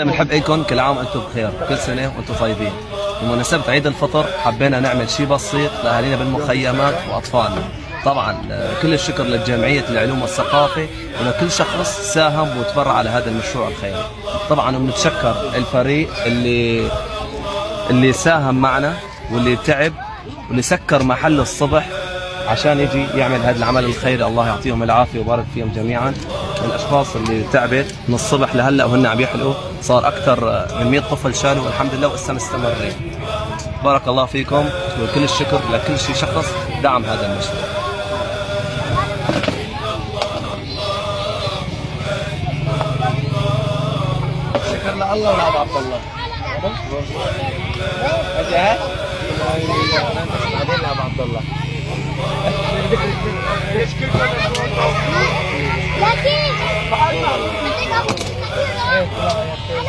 بنحب لكم كل عام وانتم بخير، كل سنه وانتم طيبين. بمناسبه عيد الفطر حبينا نعمل شيء بسيط لاهالينا بالمخيمات واطفالنا. طبعا كل الشكر للجمعيه العلوم والثقافه ولكل شخص ساهم وتبرع على هذا المشروع الخيري. طبعا بنتشكر الفريق اللي ساهم معنا واللي تعب واللي سكر محل الصبح عشان يجي يعمل هذا العمل الخيري. الله يعطيهم العافيه ويبارك فيهم جميعا. الاشخاص اللي تعبت من الصبح لهلا وهن عم يحلقوا، صار اكثر من 100 طفل شالوا والحمد لله ولسه مستمرين. بارك الله فيكم وكل الشكر لكل شخص دعم هذا المشروع. شكر لله ولعب عبد الله. بعدين لعب عبد الله.